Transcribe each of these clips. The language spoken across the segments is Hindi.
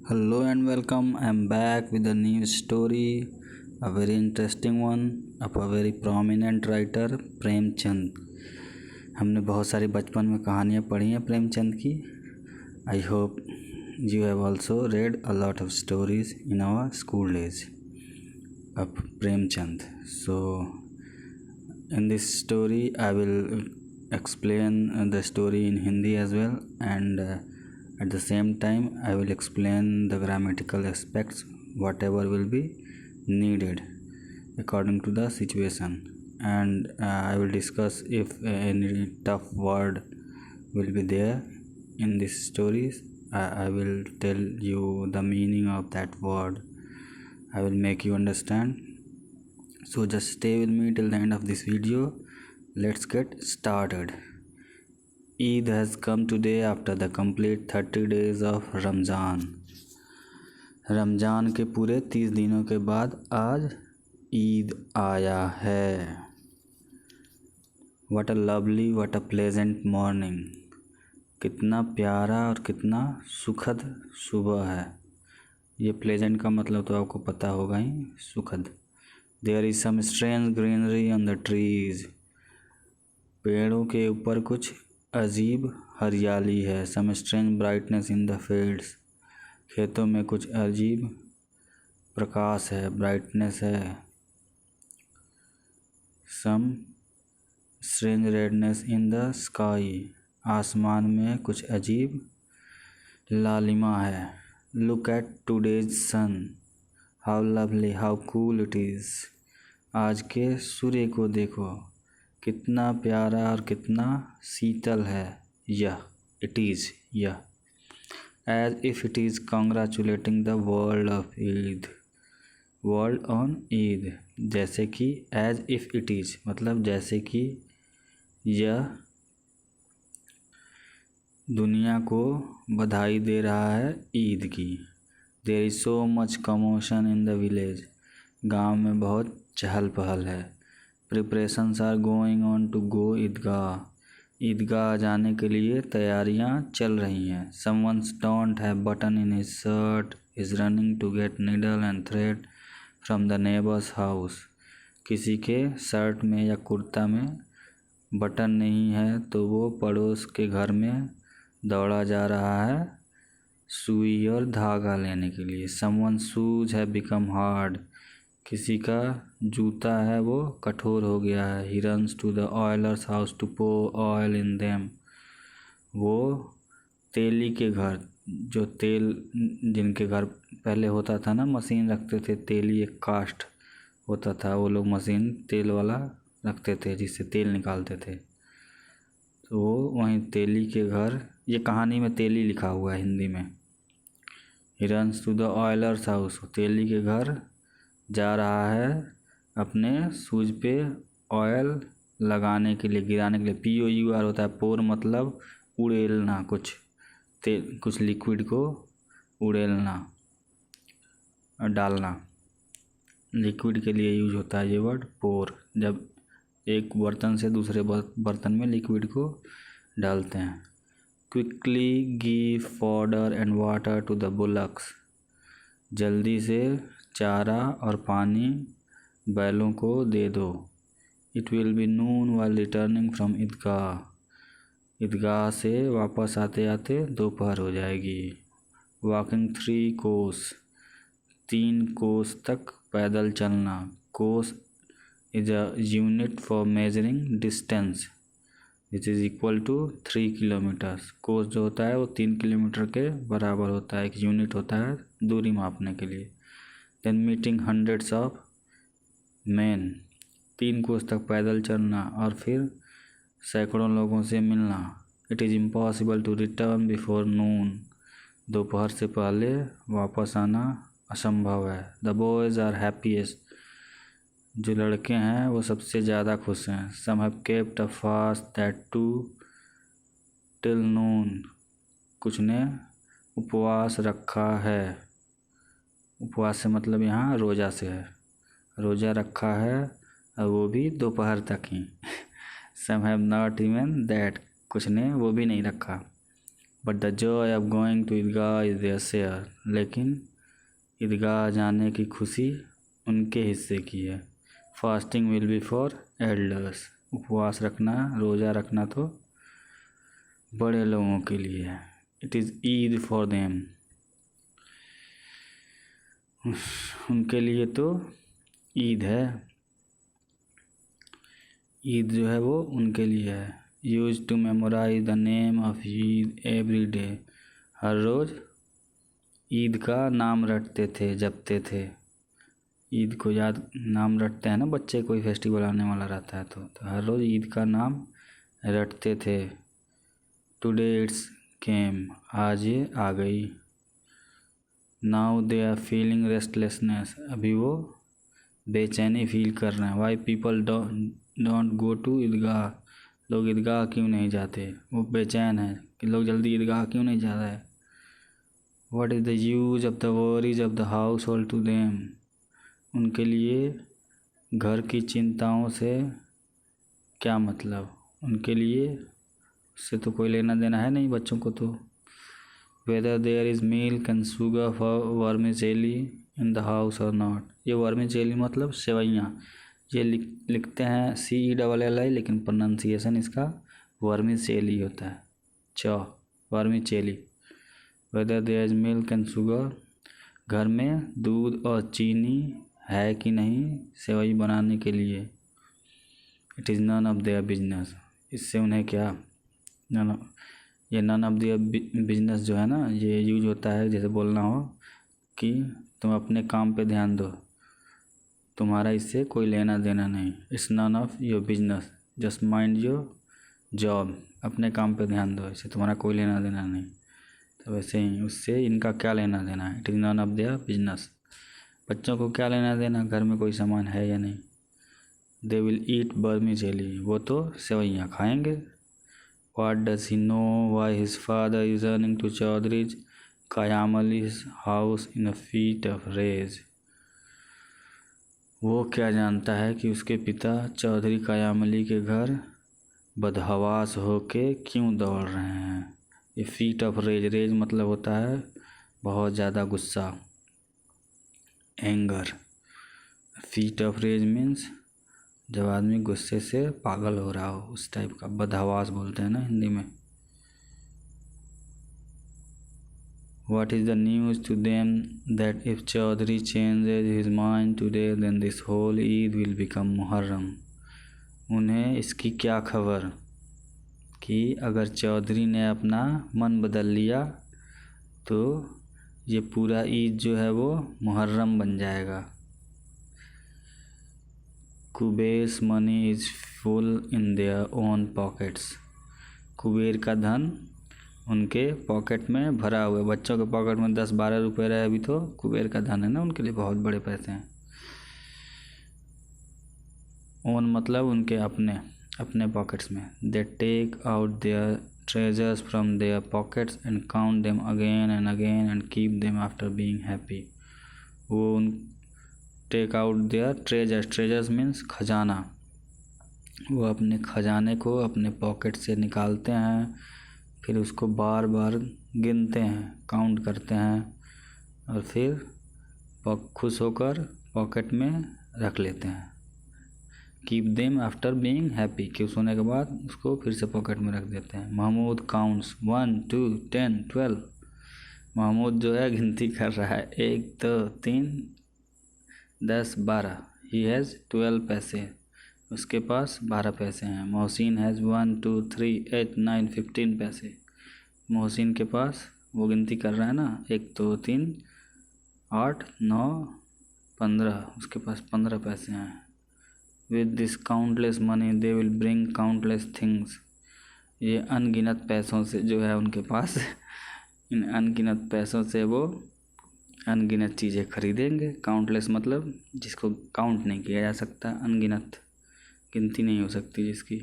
Hello and welcome. I'm back with a new story, a very interesting one of a very prominent writer Premchand. हमने बहुत सारी बचपन में कहानियाँ पढ़ी हैं प्रेमचंद की। I hope you have also read a lot of stories in our school days of Premchand. So in this story I will explain the story in Hindi as well, and at the same time I will explain the grammatical aspects whatever will be needed according to the situation, and I will discuss if any tough word will be there in this stories. I will tell you the meaning of that word. I will make you understand. So just stay with me till the end of this video. Let's get started. Eid has come today after the complete 30 days of Ramzan. Ramzan के पूरे 30 दिनों के बाद आज ईद आया है। What a lovely, what a pleasant morning। कितना प्यारा और कितना सुखद सुबह है। ये प्लेजेंट का मतलब तो आपको पता होगा ही, सुखद। There is some strange greenery on the trees। पेड़ों के ऊपर कुछ अजीब हरियाली है। Some strange brightness in the fields। खेतों में कुछ अजीब प्रकाश है, ब्राइटनेस है। Some strange redness in the sky। आसमान में कुछ अजीब लालिमा है। Look at today's sun। How lovely, how cool it is। आज के सूर्य को देखो, कितना प्यारा और कितना शीतल है यह। इट इज़ यह। As if it is congratulating the world of Eid. World on Eid. जैसे कि एज इफ़ इट इज़ मतलब जैसे कि यह दुनिया को बधाई दे रहा है ईद की। There is so much commotion in the village. गांव में बहुत चहल पहल है। Preparations are going on to go Idgah. Idgah जाने के लिए तैयारियां चल रही हैं। Someone's don't have button in his shirt is running to get needle and thread from the neighbour's house. किसी के शर्ट में या कुर्ता में बटन नहीं है तो वो पड़ोस के घर में दौड़ा जा रहा है सुई और धागा लेने के लिए। समवन शूज है बिकम हार्ड। किसी का जूता है वो कठोर हो गया है। He runs to the Euler's house to pour oil in them. वो तेली के घर, जो तेल जिनके घर पहले होता था ना, मशीन रखते थे, तेली एक कास्ट होता था, वो लोग मशीन तेल वाला रखते थे जिससे तेल निकालते थे, तो वो वहीं तेली के घर। ये कहानी में तेली लिखा हुआ है हिंदी में। He runs to the Euler's house. तेली के घर जा रहा है अपने सूज पे ऑयल लगाने के लिए, गिराने के लिए। POUR होता है पोर, मतलब उड़ेलना, कुछ लिक्विड को उड़ेलना और डालना। लिक्विड के लिए यूज होता है ये वर्ड पोर, जब एक बर्तन से दूसरे बर्तन में लिक्विड को डालते हैं। Quickly give fodder and water to the bullocks. जल्दी से चारा और पानी बैलों को दे दो। It will be noon while returning from Idgah. Idgah से वापस आते आते दोपहर हो जाएगी। वॉकिंग 3 कोस। 3 कोस तक पैदल चलना। Kos is a unit for measuring distance which is equal to 3 kilometres. कोस जो होता है वो 3 किलोमीटर के बराबर होता है, एक यूनिट होता है दूरी मापने के लिए। Then meeting hundreds of man. 3 कोस तक पैदल चलना और फिर सैकड़ों लोगों से मिलना। It is impossible to return before noon. दोपहर से पहले वापस आना असंभव है। The boys are happiest. जो लड़के हैं वो सबसे ज़्यादा खुश हैं। Some have kept a fast that too till noon. कुछ ने उपवास रखा है। उपवास से मतलब यहाँ रोज़ा से है। रोज़ा रखा है और वो भी दोपहर तक ही। Some have not even that. कुछ ने वो भी नहीं रखा। But the joy of going to Idgah is their share, लेकिन ईदगाह जाने की खुशी उनके हिस्से की है। Fasting will be for elders, उपवास रखना, रोज़ा रखना तो बड़े लोगों के लिए है। It is Eid for them, उनके लिए तो ईद है। ईद जो है वो उनके लिए है। Use to memorise the name of Eid every day, हर रोज़ ईद का नाम रटते थे, जपते थे। ईद को याद नाम रटते हैं ना बच्चे, कोई फेस्टिवल आने वाला रहता है तो हर रोज़ ईद का नाम रटते थे। टुडे इट्स केम, आज ये आ गई। Now they are feeling restlessness, अभी वो बेचैनी फील कर रहे हैं। Why people don't go to Idgah, लोग ईदगाह क्यों नहीं जाते, वो बेचैन है कि लोग जल्दी ईदगाह क्यों नहीं जा रहे। What is the use of the worries of the household to them, उनके लिए घर की चिंताओं से क्या मतलब, उनके लिए उससे तो कोई लेना देना है नहीं बच्चों को तो। Whether there is milk and sugar for vermicelli in the house or not, ये वर्मिसेली मतलब सेवइयाँ, ये लिखते हैं CELLI, लेकिन प्रोनाउंसिएशन इसका वर्मिसेली होता है, vermicelli. Whether there is milk and sugar, घर में दूध और चीनी है कि नहीं सेवई बनाने के लिए। It is none of their business, इससे उन्हें क्या, ये नन ऑफ देयर बिजनेस जो है ना, ये यूज होता है जैसे बोलना हो कि तुम अपने काम पे ध्यान दो, तुम्हारा इससे कोई लेना देना नहीं। It's none of your business, just mind your job, अपने काम पे ध्यान दो, इससे तुम्हारा कोई लेना देना नहीं। तो वैसे ही उससे इनका क्या लेना देना है। It is none of their business, बच्चों को क्या लेना देना घर में कोई सामान है या नहीं। दे विल ईट वर्मिसेली, वो तो सेवइयाँ खाएंगे। What does he know why his father is running to Chaudhary's Qayam Ali's house in a fit of rage, वो क्या जानता है कि उसके पिता चौधरी क़याम अली के घर बदहवास होके क्यों दौड़ रहे हैं। ये फीट ऑफ रेज, रेज मतलब होता है बहुत ज़्यादा गुस्सा, anger. Fit of rage means जब आदमी गुस्से से पागल हो रहा हो, उस टाइप का बदहवास बोलते हैं ना हिंदी में। What is the news to them that if Chaudhary changes his mind today then this whole Eid will become Muharram, उन्हें इसकी क्या खबर कि अगर चौधरी ने अपना मन बदल लिया तो ये पूरा ईद जो है वो मुहर्रम बन जाएगा। Kuber's money is full in their own pockets, Kuber का धन उनके पॉकेट में भरा हुआ है। बच्चों के पॉकेट में 10-12 रुपये रहे अभी तो कुबेर का धन है ना, उनके लिए बहुत बड़े पैसे हैं। ओन मतलब उनके अपने पॉकेट्स में। They take out their treasures from their pockets and count them again and keep them after being happy, वो take out their treasures means खजाना, वो अपने खजाने को अपने पॉकेट से निकालते हैं, फिर उसको बार बार गिनते हैं, काउंट करते हैं और फिर खुश होकर पॉकेट में रख लेते हैं। Keep them after being happy, खुश होने के बाद उसको फिर से पॉकेट में रख देते हैं। महमूद काउंट्स 1 2 10 12, महमूद जो है गिनती कर रहा है 1 2 3 10 12, ही हैज़ 12 पैसे, उसके पास 12 पैसे हैं। मोहसिन हैज़ 1 2 3 8 9 15 पैसे, मोहसिन के पास वो गिनती कर रहा है ना 1 2 3 8 9 15, उसके पास 15 पैसे हैं। With this countless money they will bring countless things, ये अनगिनत पैसों से जो है उनके पास इन अनगिनत पैसों से वो अनगिनत चीज़ें खरीदेंगे। काउंटलेस मतलब जिसको काउंट नहीं किया जा सकता, अनगिनत, गिनती नहीं हो सकती जिसकी।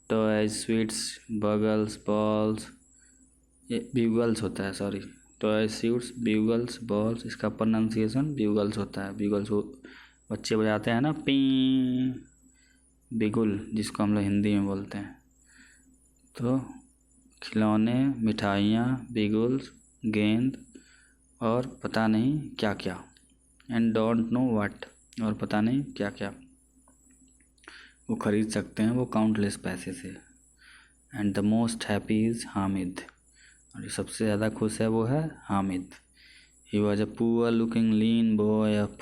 टॉयज स्वीट्स बगल्स बॉल्स, ये ब्यूगल्स होता है, सॉरी, टॉयज स्वीट्स ब्यूगल्स बॉल्स, इसका प्रोनाउंसिएशन ब्यूगल्स होता है। ब्यूगल्स बच्चे बजाते हैं ना, पी, बिगुल जिसको हम लोग हिंदी में बोलते हैं। तो खिलौने, मिठाइयाँ, बिगुल्स, गेंद और पता नहीं क्या क्या। एंड डोंट नो व्हाट, और पता नहीं क्या क्या वो खरीद सकते हैं वो काउंटलेस पैसे से। And the most happy is Hamid, और जो सबसे ज़्यादा खुश है वो है Hamid. He was a poor looking lean boy of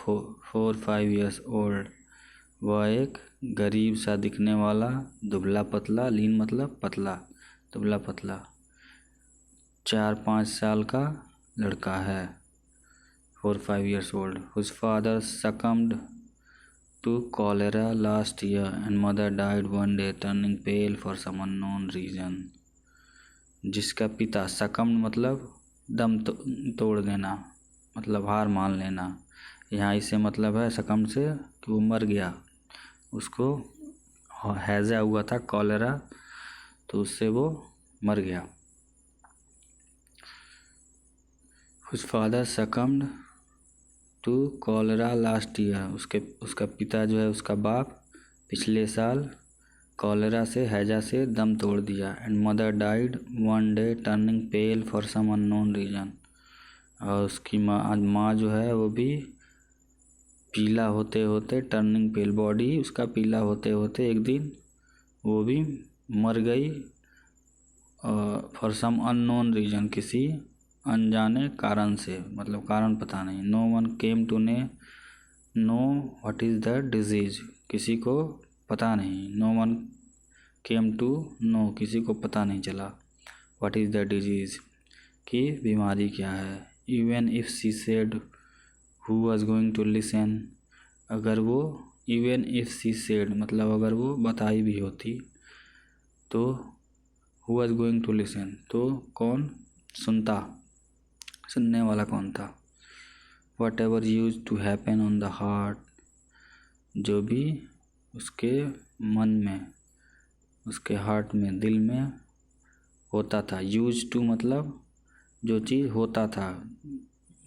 4-5 years old। वह एक गरीब सा दिखने वाला दुबला पतला, लीन मतलब पतला, दुबला पतला 4-5 साल का लड़का है, 4-5 years old। His father succumbed to cholera last year and mother died one day turning pale for some unknown reason। जिसका पिता succumbed मतलब दम तोड़ देना, मतलब हार मान लेना। यहाँ इससे मतलब है succumbed से कि वो मर गया, उसको हैज़ा हुआ था कॉलेरा, तो उससे वो मर गया। His father succumbed to cholera last year, उसका पिता जो है, उसका बाप पिछले साल कॉलेरा से, हैजा से दम तोड़ दिया। And mother died one day turning pale for some unknown reason, और उसकी माँ जो है वो भी पीला होते होते, टर्निंग पेल, बॉडी उसका पीला होते होते एक दिन वो भी मर गई फॉर सम अननोन रीजन, किसी अनजाने कारण से, मतलब कारण पता नहीं। No one came to know what is the disease, किसी को पता नहीं। No one came to know, किसी को पता नहीं चला व्हाट इज़ द डिजीज, कि बीमारी क्या है। Even if she said who was going to listen, अगर वो इवन इफ़ शी सेड मतलब अगर वो बताई भी होती तो who was going to listen, तो कौन सुनता, सुनने वाला कौन था। Whatever used to happen on the heart, जो भी उसके मन में, उसके हार्ट में, दिल में होता था। यूज टू मतलब जो चीज़ होता था।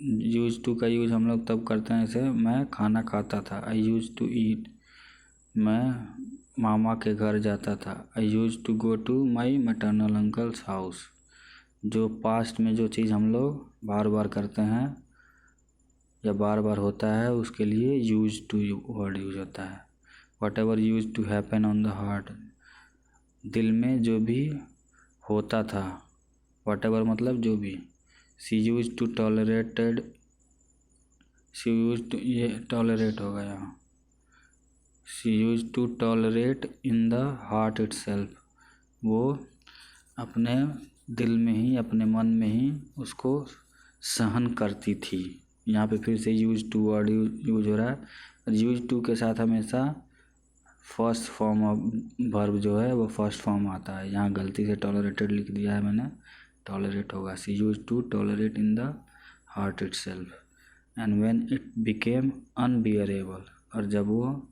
यूज टू का यूज हम लोग तब करते हैं जैसे मैं खाना खाता था, आई यूज टू ईट, मैं मामा के घर जाता था, I use to go to my maternal uncle's house. जो पास्ट में जो चीज़ हम लोग बार बार करते हैं या बार बार होता है उसके लिए यूज टू वर्ड यूज होता है। Whatever used to happen on the heart, दिल में जो भी होता था, वट एवर मतलब जो भी। She use to tolerated, she use to, ये टॉलरेट हो गया, she use to tolerate in the heart itself, वो अपने दिल में ही, अपने मन में ही उसको सहन करती थी। यहाँ पे फिर से यूज टू वर्ड यूज हो रहा है। यूज टू के साथ हमेशा फर्स्ट फॉर्म ऑफ वर्ब जो है वो फर्स्ट फॉर्म आता है। यहाँ गलती से टॉलरेटेड लिख दिया है मैंने, टॉलरेट होगा। She use to tolerate in the heart itself and when it became unbearable, और जब वो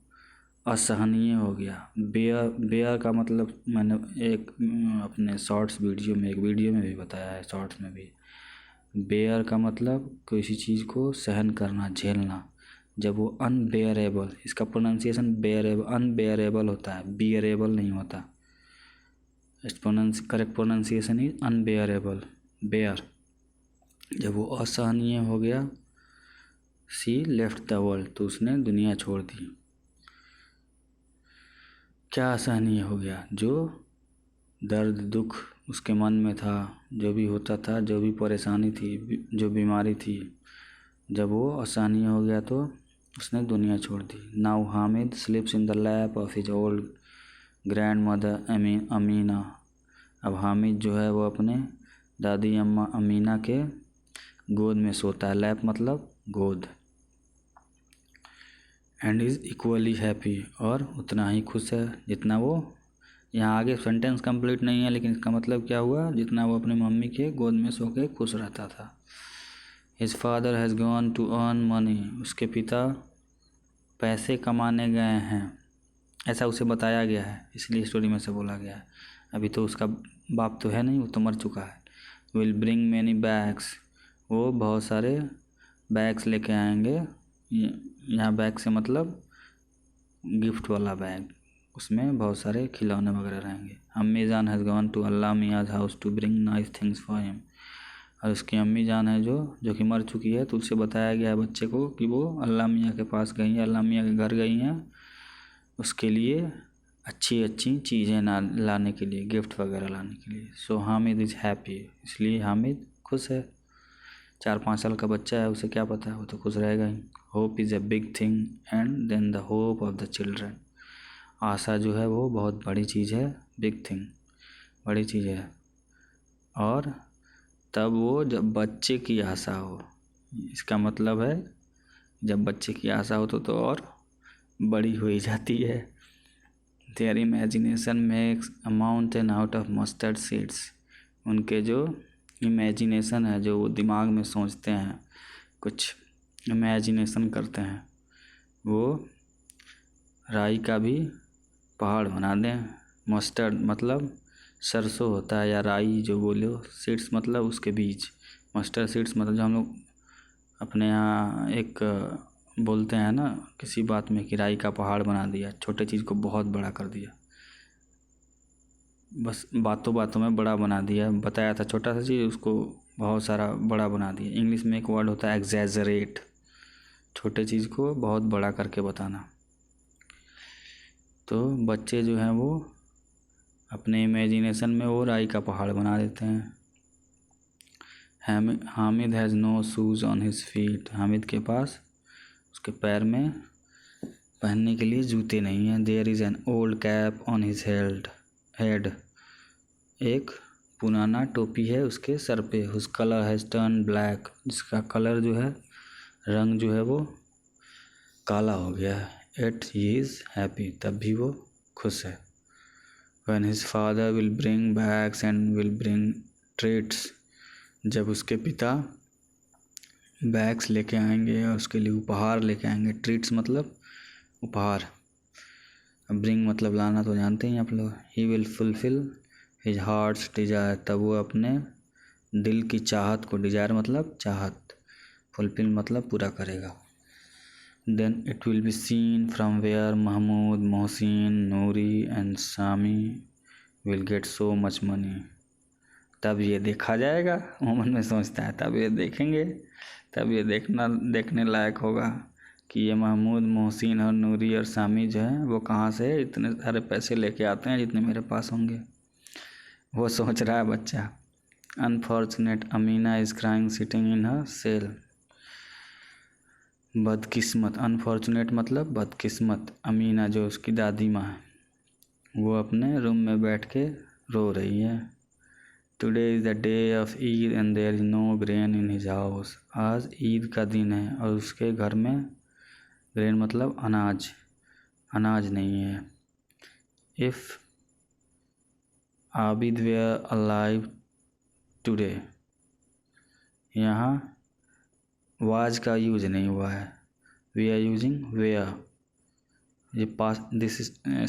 असहनीय हो गया। बेयर का मतलब मैंने एक अपने शॉर्ट्स वीडियो में, एक वीडियो में भी बताया है, शॉर्ट्स में भी। बेयर का मतलब किसी चीज़ को सहन करना, झेलना। जब वो अनबेयरेबल, इसका प्रोनाउंसिएशन बेयरेबल, अनबेयरेबल होता है, बियरेबल नहीं होता। Correct pronunciation is unbearable, bear. जब वो असहनीय हो गया, सी लेफ्ट द वर्ल्ड, तो उसने दुनिया छोड़ दी। क्या असहनीय हो गया, जो दर्द दुख उसके मन में था, जो भी होता था, जो भी परेशानी थी, जो बीमारी थी, जब वो असहनीय हो गया तो उसने दुनिया छोड़ दी। Now Hamid slips in the lap of his old grandmother Amina. अब हामिद जो है वो अपने दादी अम्मा अमीना के गोद में सोता है। लैप मतलब गोद। एंड इज़ इक्वली हैप्पी, और उतना ही खुश है जितना वो, यहाँ आगे सेंटेंस कंप्लीट नहीं है लेकिन इसका मतलब क्या हुआ, जितना वो अपनी मम्मी के गोद में सो के खुश रहता था। His father has gone to earn money, उसके पिता पैसे कमाने गए हैं, ऐसा उसे बताया गया है, इसलिए स्टोरी में से बोला गया है। अभी तो उसका बाप तो है नहीं, वो तो मर चुका है। विल ब्रिंग मैनी बैग्स, वो बहुत सारे बैग्स लेके आएंगे। यहाँ बैग से मतलब गिफ्ट वाला बैग, उसमें बहुत सारे खिलौने वगैरह रहेंगे। अम्मी जान has gone to Allah Miyan's house to bring nice things for him. और उसकी अम्मी जान है जो कि मर चुकी है, तो उससे बताया गया है बच्चे को कि वो अल्लाह मियाँ के पास गई हैं, अल्लाह मियाँ के घर गई हैं उसके लिए अच्छी अच्छी चीज़ें लाने के लिए, गिफ्ट वगैरह लाने के लिए। सो हामिद इज़ हैप्पी, इसलिए हामिद खुश है। 4-5 साल का बच्चा है, उसे क्या पता है, वो तो खुश रहेगा ही। Hope is a big thing and then the hope of the children. आशा जो है वो बहुत बड़ी चीज़ है, बिग थिंग बड़ी चीज़ है। और तब वो जब बच्चे की आशा हो, इसका मतलब है जब बच्चे की आशा हो तो और बड़ी हो ही जाती है। There imagination makes a mountain out of mustard seeds. उनके जो इमेजिनेशन है, जो वो दिमाग में सोचते हैं, कुछ इमेजिनेशन करते हैं, वो राई का भी पहाड़ बना दें। मस्टर्ड मतलब सरसों होता है, या राई जो बोलो, सीड्स मतलब उसके बीज। मस्टर्ड सीड्स मतलब जो हम लोग अपने यहाँ एक बोलते हैं ना किसी बात में कि राई का पहाड़ बना दिया, छोटे चीज़ को बहुत बड़ा कर दिया, बस बातों बातों में बड़ा बना दिया। बताया था छोटा सा चीज़, उसको बहुत सारा बड़ा बना दिया। इंग्लिश में एक वर्ड होता है एग्जैजरेट, छोटे चीज़ को बहुत बड़ा करके बताना। तो बच्चे जो हैं वो अपने इमेजिनेशन में वो राई का पहाड़ बना देते हैं। Hamid has no shoes on his feet. Hamid के पास उसके पैर में पहनने के लिए जूते नहीं हैं। There is an old cap on his head. एक पुराना टोपी है उसके सर पे। Whose colour has turn black. जिसका कलर जो है, रंग जो है वो काला हो गया है। एट ही इज़ हैप्पी, तब भी वो खुश है। When his father will bring bags and will bring treats, जब उसके पिता बैग्स लेके आएंगे और उसके लिए उपहार लेके आएंगे। ट्रीट्स मतलब उपहार, ब्रिंग मतलब लाना, तो जानते ही आप लोग। He will fulfil his heart's desire, तब वो अपने दिल की चाहत को, डिजायर मतलब चाहत, फुलफिल मतलब पूरा करेगा। Then it will be seen from where Mahmood, Mohsin, Noori and Sami will get so much money. तब ये देखा जाएगा, वो मन में सोचता है, तब ये देखेंगे, तब ये देखने लायक होगा कि ये महमूद, मोहसिन और नूरी और सामी जो हैं वो कहाँ से इतने सारे पैसे लेके आते हैं जितने मेरे पास होंगे। वो सोच रहा है बच्चा। Unfortunate Amina is crying sitting in her cell. बदकिस्मत, अनफॉर्चुनेट मतलब बदकिस्मत, अमीना जो उसकी दादी माँ है, वो अपने रूम में बैठ के रो रही है। Today is the day of Eid and there is no grain in his house. आज ईद का दिन है और उसके घर में ग्रेन मतलब अनाज, अनाज नहीं है। If Abid were alive today, यहाँ वाज का यूज नहीं हुआ है, वी आर यूजिंग वेयर। ये past, this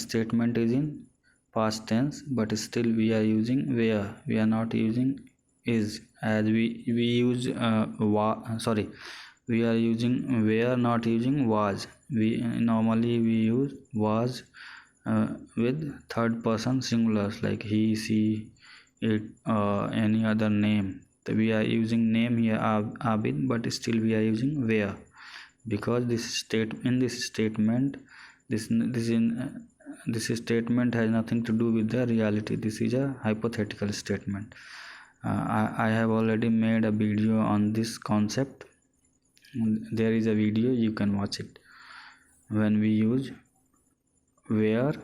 statement is in past tense, but still we are using where, we are not using is, as we use we are using where, not using was. We normally use was with third person singulars like he, she, it, any other name. So we are using name here Abid, but still we are using where, because this statement this statement has nothing to do with the reality. This is a hypothetical statement. I have already made a video on this concept. There is a video, you can watch it. When we use where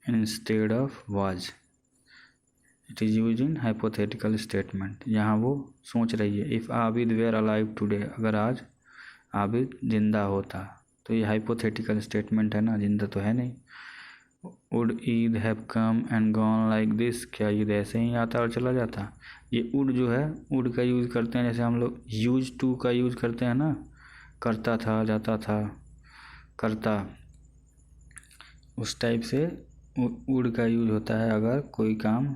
instead of was, it is used in hypothetical statement. यहाँ वो सोच रही है, if Abid were alive today, अगर आज आबिद जिंदा होता, तो ये हाइपोथेटिकल स्टेटमेंट है ना, जिंदा तो है नहीं। Would Eid have come and gone like this, क्या ईद ऐसे ही आता और चला जाता। ये वुड जो है, वुड का यूज़ करते हैं जैसे हम लोग यूज टू का यूज़ करते हैं ना, करता था, जाता था, करता, उस टाइप से वुड का यूज होता है अगर कोई काम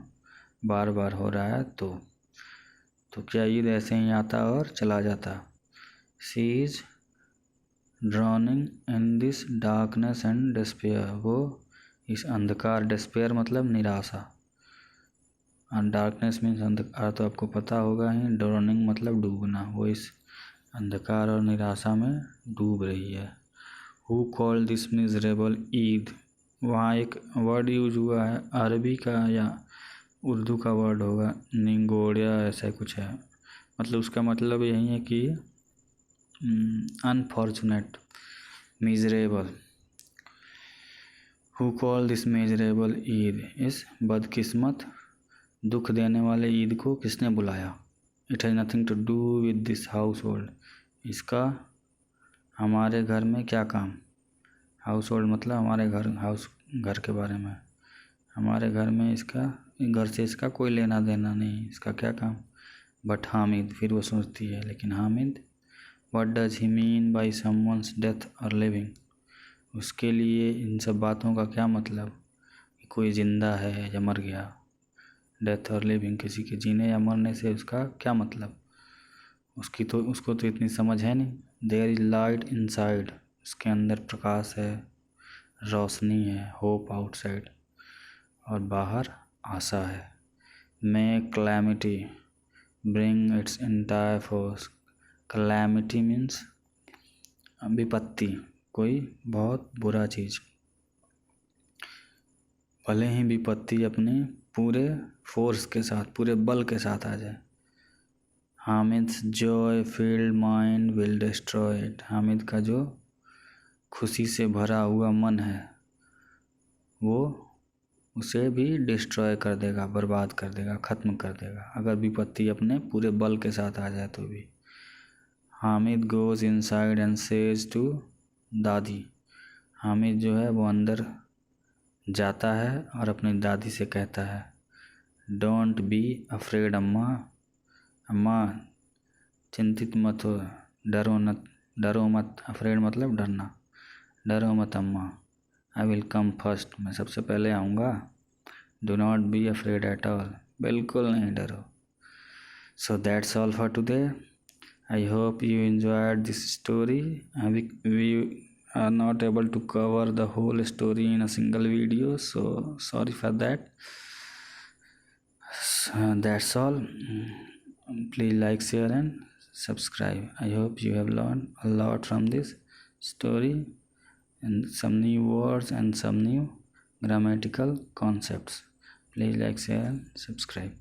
बार बार हो रहा है तो क्या ईद ऐसे ही आता और चला जाता। She is drowning in this darkness and despair, वो इस अंधकार, डिस्पेयर मतलब निराशा, और डार्कनेस मीन्स अंधकार तो आपको पता होगा ही, ड्रोनिंग मतलब डूबना, वो इस अंधकार और निराशा में डूब रही है। Who called this miserable Eid, वहाँ एक वर्ड यूज हुआ है अरबी का या उर्दू का वर्ड होगा, निंगोड़िया ऐसा कुछ है, मतलब उसका मतलब यही है कि unfortunate, miserable. Who call this miserable Eid, इस बदकिस्मत दुख देने वाले ईद को किसने बुलाया। It has nothing to do with this household, इसका हमारे घर में क्या काम। हाउस होल्ड मतलब हमारे घर, हाउस घर के बारे में, हमारे घर में इसका, घर से इसका कोई लेना देना नहीं, इसका क्या काम। बट हामिद, फिर वो सोचती है लेकिन Hamid, what does he mean by someone's death और लिविंग, उसके लिए इन सब बातों का क्या मतलब, कोई ज़िंदा है या मर गया। डेथ और लिविंग, किसी के जीने या मरने से उसका क्या मतलब, उसको तो इतनी समझ है नहीं। देयर इज लाइट इनसाइड, उसके अंदर प्रकाश है, रोशनी है, होप आउटसाइड, और बाहर आशा है। May calamity bring its entire force, calamity means विपत्ति, कोई बहुत बुरा चीज़, भले ही विपत्ति अपने पूरे फोर्स के साथ, पूरे बल के साथ आ जाए। Hamid's joy filled mind will destroy it, Hamid का जो खुशी से भरा हुआ मन है वो उसे भी डिस्ट्रॉय कर देगा, बर्बाद कर देगा, ख़त्म कर देगा, अगर विपत्ति अपने पूरे बल के साथ आ जाए तो भी। Hamid goes inside and says to dadi, Hamid जो है वो अंदर जाता है और अपनी दादी से कहता है, डोंट बी अफ्रेड अम्मा, अम्मा चिंतित मत हो, डरो मत, अफ्रेड मतलब डरना, डरो मत अम्मा, आई विल कम फर्स्ट, मैं सबसे पहले आऊँगा। Do not be afraid at all, बिल्कुल नहीं डरो। So that's all for today, I hope you enjoyed this story. We are not able to cover the whole story in a single video, so sorry for that. That's all. Please like, share and subscribe. I hope you have learned a lot from this story and some new words and some new grammatical concepts. Please like, share and subscribe.